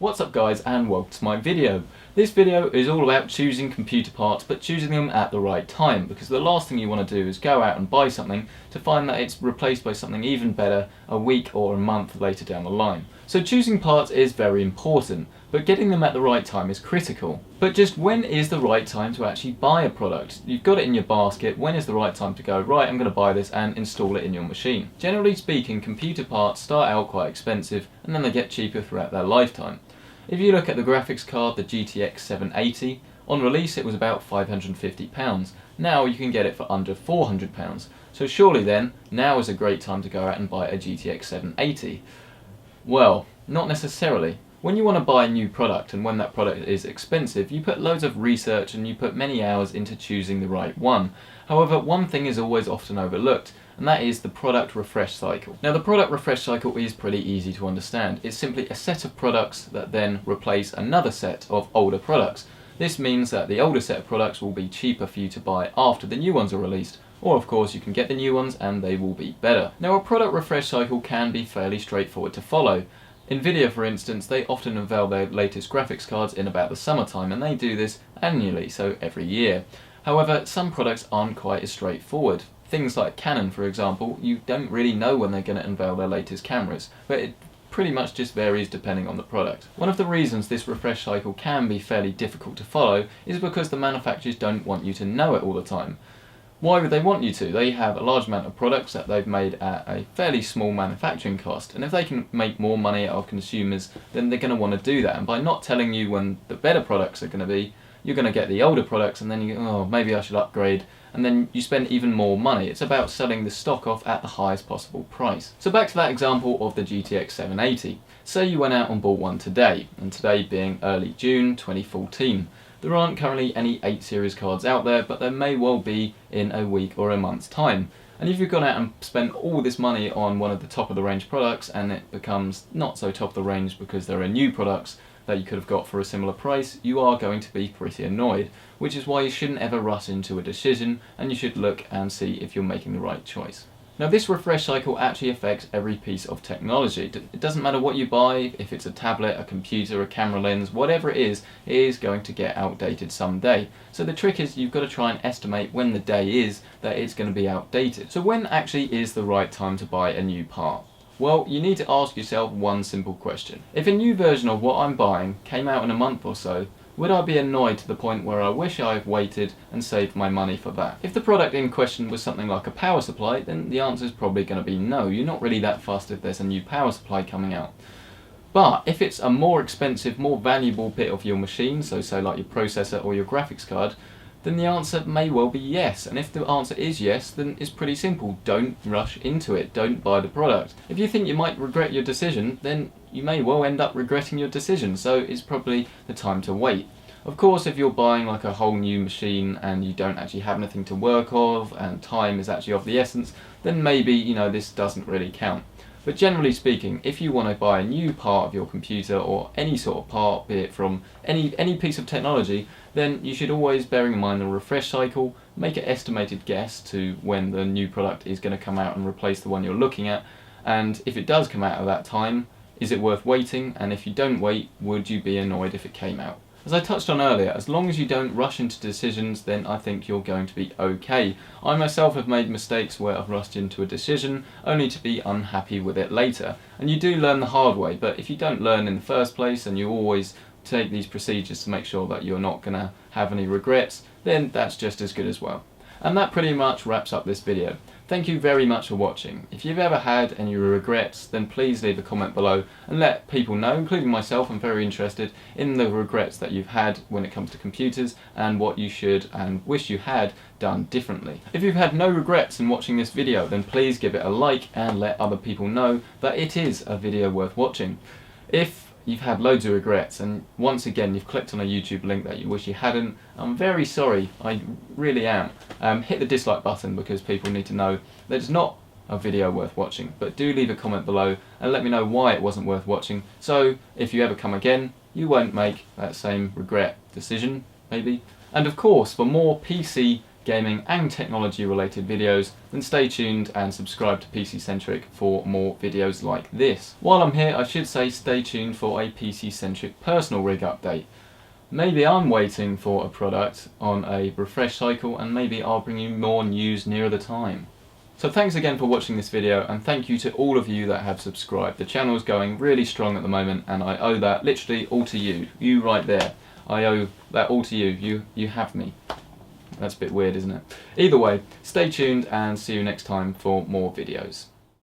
What's up guys, and welcome to my video. This video is all about choosing computer parts, but choosing them at the right time, because the last thing you want to do is go out and buy something to find that it's replaced by something even better a week or a month later down the line. So choosing parts is very important, but getting them at the right time is critical. But just when is the right time to actually buy a product? You've got it in your basket, when is the right time to go, right, I'm going to buy this and install it in your machine? Generally speaking, computer parts start out quite expensive and then they get cheaper throughout their lifetime. If you look at the graphics card, the GTX 780, on release it was about £550. Now you can get it for under £400. So surely then, now is a great time to go out and buy a GTX 780. Well, not necessarily. When you want to buy a new product and when that product is expensive, you put loads of research and you put many hours into choosing the right one. However, one thing is always often overlooked, and that is the product refresh cycle. Now the product refresh cycle is pretty easy to understand. It's simply a set of products that then replace another set of older products. This means that the older set of products will be cheaper for you to buy after the new ones are released, or of course you can get the new ones and they will be better. Now a product refresh cycle can be fairly straightforward to follow. Nvidia, for instance, they often unveil their latest graphics cards in about the summertime, and they do this annually, so every year. However, some products aren't quite as straightforward. Things like Canon, for example, you don't really know when they're going to unveil their latest cameras, but it pretty much just varies depending on the product. One of the reasons this refresh cycle can be fairly difficult to follow is because the manufacturers don't want you to know it all the time. Why would they want you to? They have a large amount of products that they've made at a fairly small manufacturing cost, and if they can make more money out of consumers, then they're going to want to do that. And by not telling you when the better products are going to be, you're going to get the older products, and then you go, oh, maybe I should upgrade, and then you spend even more money. It's about selling the stock off at the highest possible price. So back to that example of the GTX 780. Say you went out and bought one today, and today being early June 2014. There aren't currently any 8 series cards out there, but there may well be in a week or a month's time. And if you've gone out and spent all this money on one of the top of the range products and it becomes not so top of the range because there are new products that you could have got for a similar price, you are going to be pretty annoyed, which is why you shouldn't ever rush into a decision, and you should look and see if you're making the right choice. Now this refresh cycle actually affects every piece of technology. It doesn't matter what you buy, if it's a tablet, a computer, a camera lens, whatever it is going to get outdated someday. So the trick is you've got to try and estimate when the day is that it's going to be outdated. So when actually is the right time to buy a new part? Well, you need to ask yourself one simple question. If a new version of what I'm buying came out in a month or so, would I be annoyed to the point where I wish I had waited and saved my money for that? If the product in question was something like a power supply, then the answer is probably going to be no. You're not really that fussed if there's a new power supply coming out. But if it's a more expensive, more valuable bit of your machine, so say like your processor or your graphics card, then the answer may well be yes. And if the answer is yes, then it's pretty simple. Don't rush into it. Don't buy the product. If you think you might regret your decision, then you may well end up regretting your decision, so it's probably the time to wait. Of course, if you're buying like a whole new machine and you don't actually have anything to work off and time is actually of the essence, then maybe, this doesn't really count. But generally speaking, if you want to buy a new part of your computer or any sort of part, be it from any piece of technology, then you should always bear in mind the refresh cycle, make an estimated guess to when the new product is going to come out and replace the one you're looking at, and if it does come out at that time, is it worth waiting? And if you don't wait, would you be annoyed if it came out? As I touched on earlier, as long as you don't rush into decisions, then I think you're going to be okay. I myself have made mistakes where I've rushed into a decision only to be unhappy with it later. And you do learn the hard way, but if you don't learn in the first place and you always take these procedures to make sure that you're not going to have any regrets, then that's just as good as well. And that pretty much wraps up this video. Thank you very much for watching. If you've ever had any regrets, then please leave a comment below and let people know, including myself. I'm very interested in the regrets that you've had when it comes to computers and what you should and wish you had done differently. If you've had no regrets in watching this video, then please give it a like and let other people know that it is a video worth watching. If you've had loads of regrets and once again you've clicked on a YouTube link that you wish you hadn't, I'm very sorry, I really am. Hit the dislike button because people need to know that it's not a video worth watching, but do leave a comment below and let me know why it wasn't worth watching, so if you ever come again you won't make that same regret decision maybe. And of course, for more PC gaming and technology related videos, then stay tuned and subscribe to PC Centric for more videos like this. While I'm here, I should say stay tuned for a PC Centric personal rig update. Maybe I'm waiting for a product on a refresh cycle, and maybe I'll bring you more news nearer the time. So thanks again for watching this video, and thank you to all of you that have subscribed. The channel is going really strong at the moment, and I owe that literally all to you. You right there. I owe that all to you. You have me. That's a bit weird, isn't it? Either way, stay tuned and see you next time for more videos.